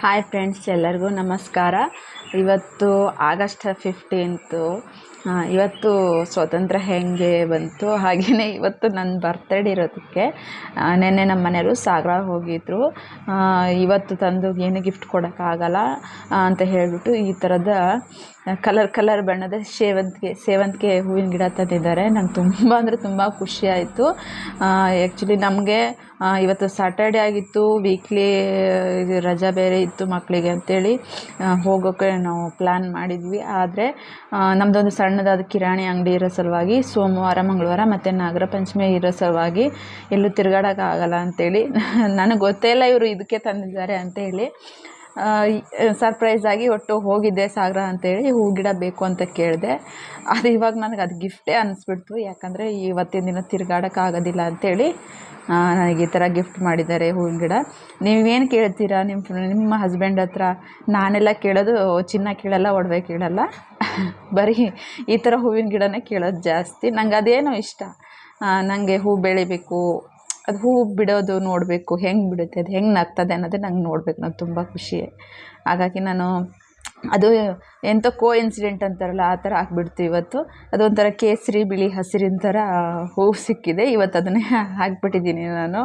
Hi friends, ಎಲ್ಲರಿಗೂ ನಮಸ್ಕಾರ. ಇವತ್ತು ಆಗಸ್ಟ್ 15. ಇವತ್ತು ಸ್ವಾತಂತ್ರ್ಯ ಹೆಂಗೆ ಬಂತು, ಹಾಗೆಯೇ ಇವತ್ತು ನನ್ನ ಬರ್ತಡೇ ಇರೋದಕ್ಕೆ ನೆನ್ನೆ ನಮ್ಮ ಮನೆಯವರು ಸಾಗರ ಹೋಗಿದ್ರು. ಇವತ್ತು ತಂದು ಏನು ಗಿಫ್ಟ್ ಕೊಡೋಕ್ಕಾಗಲ್ಲ ಅಂತ ಹೇಳಿಬಿಟ್ಟು ಈ ಥರದ ಕಲರ್ ಬಣ್ಣದ ಸೇವಂತಿಗೆ ಹೂವಿನ ಗಿಡ ತಂದಿದ್ದಾರೆ. ನಂಗೆ ತುಂಬ ಅಂದರೆ ತುಂಬ ಖುಷಿ ಆಯಿತು. ಆ್ಯಕ್ಚುಲಿ ನಮಗೆ ಇವತ್ತು ಸ್ಯಾಟರ್ಡೇ ಆಗಿತ್ತು, ವೀಕ್ಲಿ ರಜಾ ಬೇರೆ ಇತ್ತು ಮಕ್ಕಳಿಗೆ ಅಂತೇಳಿ ಹೋಗೋಕ್ಕೆ ನಾವು ಪ್ಲ್ಯಾನ್ ಮಾಡಿದ್ವಿ. ಆದರೆ ನಮ್ಮದೊಂದು ಸಣ್ಣದಾದ ಕಿರಾಣಿ ಅಂಗಡಿ ಇರೋ ಸಲುವಾಗಿ ಸೋಮವಾರ, ಮಂಗಳವಾರ ಮತ್ತು ನಾಗರ ಪಂಚಮಿ ಇರೋ ಸಲುವಾಗಿ ಎಲ್ಲೂ ತಿರುಗಾಡೋಕ್ಕಾಗಲ್ಲ ಅಂಥೇಳಿ ನನಗೆ ಗೊತ್ತೇ ಇಲ್ಲ ಇವರು ಇದಕ್ಕೆ ತಂದಿದ್ದಾರೆ ಅಂಥೇಳಿ ಸರ್ಪ್ರೈಸಾಗಿ ಒಟ್ಟು ಹೋಗಿದ್ದೆ ಸಾಗರ ಅಂಥೇಳಿ. ಹೂ ಗಿಡ ಬೇಕು ಅಂತ ಕೇಳಿದೆ. ಅದು ಇವಾಗ ನನಗೆ ಅದು ಗಿಫ್ಟೇ ಅನ್ನಿಸ್ಬಿಡ್ತು. ಯಾಕಂದರೆ ಇವತ್ತಿನ ದಿನ ತಿರುಗಾಡೋಕ್ಕಾಗೋದಿಲ್ಲ ಅಂಥೇಳಿ ನನಗೆ ಈ ಥರ ಗಿಫ್ಟ್ ಮಾಡಿದ್ದಾರೆ ಹೂವಿನ ಗಿಡ. ನೀವೇನು ಕೇಳ್ತೀರಾ ನಿಮ್ಮ ಹಸ್ಬೆಂಡ್ ಹತ್ರ? ನಾನೆಲ್ಲ ಕೇಳೋದು ಚಿನ್ನ ಕೇಳಲ್ಲ, ಒಡವೆ ಕೇಳಲ್ಲ, ಬರೀ ಈ ಥರ ಹೂವಿನ ಗಿಡನೇ ಕೇಳೋದು ಜಾಸ್ತಿ. ನಂಗೆ ಅದೇನೋ ಇಷ್ಟ. ನನಗೆ ಹೂ ಬೆಳಿಬೇಕು, ಅದು ಹೂ ಬಿಡೋದು ನೋಡಬೇಕು, ಹೆಂಗೆ ಬಿಡುತ್ತೆ, ಅದು ಹೆಂಗೆ ನಗ್ತದೆ ಅನ್ನೋದೇ ನಂಗೆ ನೋಡ್ಬೇಕು, ನಂಗೆ ತುಂಬ ಖುಷಿ. ಹಾಗಾಗಿ ನಾನು ಅದು ಎಂಥ ಇನ್ಸಿಡೆಂಟ್ ಅಂತಾರಲ್ಲ ಆ ಥರ ಹಾಕ್ಬಿಡ್ತು. ಇವತ್ತು ಅದೊಂಥರ ಕೇಸರಿ, ಬಿಳಿ, ಹಸಿರಿನ ಥರ ಹೂವು ಸಿಕ್ಕಿದೆ. ಇವತ್ತು ಅದನ್ನೇ ಹಾಕ್ಬಿಟ್ಟಿದ್ದೀನಿ ನಾನು.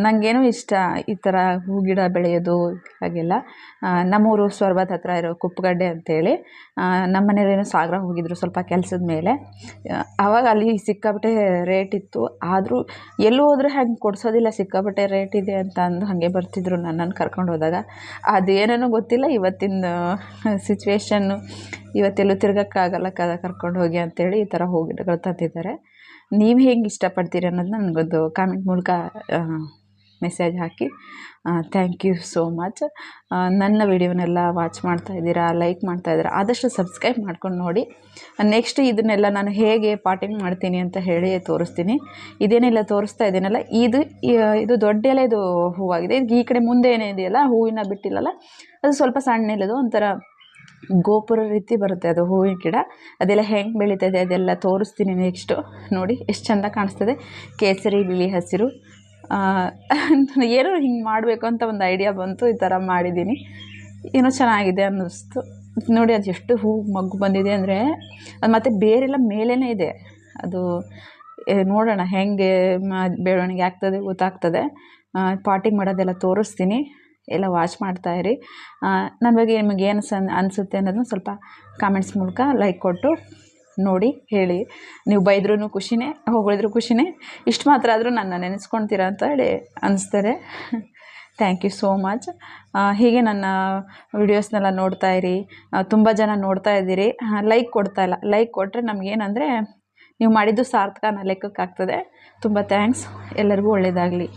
ನನಗೇನೋ ಇಷ್ಟ ಈ ಥರ ಹೂ ಗಿಡ ಬೆಳೆಯೋದು ಹಾಗೆಲ್ಲ. ನಮ್ಮೂರು ಸೊರಬದ ಹತ್ರ ಇರೋ ಕುಪ್ಪಗಡ್ಡೆ ಅಂಥೇಳಿ. ನಮ್ಮ ಮನೆಯಲ್ಲೇನೋ ಸಾಗರ ಹೋಗಿದ್ರು ಸ್ವಲ್ಪ ಕೆಲಸದ ಮೇಲೆ. ಆವಾಗ ಅಲ್ಲಿ ಸಿಕ್ಕಾಪಟ್ಟೆ ರೇಟ್ ಇತ್ತು. ಆದರೂ ಎಲ್ಲೂ ಹೋದರೆ ಹಾಗೆ ಕೊಡಿಸೋದಿಲ್ಲ, ಸಿಕ್ಕಾಪಟ್ಟೆ ರೇಟ್ ಇದೆ ಅಂತ ಅಂದು ಹಾಗೆ ಬರ್ತಿದ್ರು ನನ್ನನ್ನು ಕರ್ಕೊಂಡು ಹೋದಾಗ. ಅದೇನೇನೋ ಗೊತ್ತಿಲ್ಲ, ಇವತ್ತಿನ ಸಿಚುವೇಶನ್ನು ಇವತ್ತೆಲ್ಲೂ ತಿರ್ಗೋಕ್ಕಾಗಲ್ಲ ಕರ್ಕೊಂಡು ಹೋಗಿ ಅಂಥೇಳಿ ಈ ಥರ ಹೂ ಗಿಡಗಳು ತಂದಿದ್ದಾರೆ. ನೀವು ಹೇಗೆ ಇಷ್ಟಪಡ್ತೀರಿ ಅನ್ನೋದನ್ನ ನನಗೊಂದು ಕಾಮೆಂಟ್ ಮೂಲಕ ಮೆಸೇಜ್ ಹಾಕಿ. Thank you so much. ನನ್ನ ವಿಡಿಯೋನೆಲ್ಲ ವಾಚ್ ಮಾಡ್ತಾಯಿದ್ದೀರಾ, ಲೈಕ್ ಮಾಡ್ತಾಯಿದ್ದೀರಾ, ಆದಷ್ಟು ಸಬ್ಸ್ಕ್ರೈಬ್ ಮಾಡ್ಕೊಂಡು ನೋಡಿ. ನೆಕ್ಸ್ಟ್ ಇದನ್ನೆಲ್ಲ ನಾನು ಹೇಗೆ ಪಾಟಿಂಗ್ ಮಾಡ್ತೀನಿ ಅಂತ ಹೇಳಿ ತೋರಿಸ್ತೀನಿ. ಇದೇನೆಲ್ಲ ತೋರಿಸ್ತಾ ಇದ್ದೀನಲ್ಲ, ಇದು ದೊಡ್ಡ ಎಲೆದು ಹೂವಾಗಿದೆ. ಈ ಕಡೆ ಮುಂದೆ ಏನಿದೆಯಲ್ಲ ಹೂವಿನ ಬಿಟ್ಟಿಲ್ಲಲ್ಲ, ಅದು ಸ್ವಲ್ಪ ಸಣ್ಣ ಎಲೆದು ಒಂಥರ ಗೋಪುರ ರೀತಿ ಬರುತ್ತೆ ಅದು ಹೂವಿನ ಗಿಡ. ಅದೆಲ್ಲ ಹೆಂಗೆ ಬೆಳೀತದೆ ಅದೆಲ್ಲ ತೋರಿಸ್ತೀನಿ ನೆಕ್ಸ್ಟು. ನೋಡಿ ಎಷ್ಟು ಚೆಂದ ಕಾಣಿಸ್ತದೆ, ಕೇಸರಿ, ಬಿಳಿ, ಹಸಿರು. ಏನೋ ಹಿಂಗೆ ಮಾಡಬೇಕು ಅಂತ ಒಂದು ಐಡಿಯಾ ಬಂತು, ಈ ಥರ ಮಾಡಿದ್ದೀನಿ. ಏನೋ ಚೆನ್ನಾಗಿದೆ ಅನ್ನಿಸ್ತು. ನೋಡಿ ಅದು ಎಷ್ಟು ಹೂ ಮಗ್ಗು ಬಂದಿದೆ ಅಂದರೆ, ಅದು ಮತ್ತು ಬೇರೆಲ್ಲ ಮೇಲೇ ಇದೆ. ಅದು ನೋಡೋಣ ಹೆಂಗೆ ಬೆಳವಣಿಗೆ ಆಗ್ತದೆ ಗೊತ್ತಾಗ್ತದೆ. ಪಾಟಿಂಗ್ ಮಾಡೋದೆಲ್ಲ ತೋರಿಸ್ತೀನಿ, ಎಲ್ಲ ವಾಚ್ ಮಾಡ್ತಾಯಿರಿ. ನನ್ನ ಬಗ್ಗೆ ನಿಮಗೆ ಏನು ಅನಿಸುತ್ತೆ ಅನ್ನೋದನ್ನ ಸ್ವಲ್ಪ ಕಾಮೆಂಟ್ಸ್ ಮೂಲಕ ಲೈಕ್ ಕೊಟ್ಟು ನೋಡಿ ಹೇಳಿ. ನೀವು ಬೈದ್ರೂ ಖುಷಿನೇ, ಹೊಗಳಿದ್ರೂ ಖುಷಿನೇ. ಇಷ್ಟು ಮಾತ್ರ ಆದರೂ ನನ್ನ ನೆನೆಸ್ಕೊಳ್ತೀರ ಅಂತ ಹೇಳಿ ಅನಿಸ್ತಾರೆ. Thank you so much. ಹೀಗೆ ನನ್ನ ವಿಡಿಯೋಸ್ನೆಲ್ಲ ನೋಡ್ತಾಯಿರಿ. ತುಂಬ ಜನ ನೋಡ್ತಾ ಇದ್ದೀರಿ, ಲೈಕ್ ಕೊಡ್ತಾಯಿಲ್ಲ. ಲೈಕ್ ಕೊಟ್ಟರೆ ನಮಗೇನಂದರೆ ನೀವು ಮಾಡಿದ್ದು ಸಾರ್ಥಕ ಅನ್ನೋ ಲೆಕ್ಕಕ್ಕಾಗ್ತದೆ. ತುಂಬ ಥ್ಯಾಂಕ್ಸ್. ಎಲ್ಲರಿಗೂ ಒಳ್ಳೆಯದಾಗಲಿ.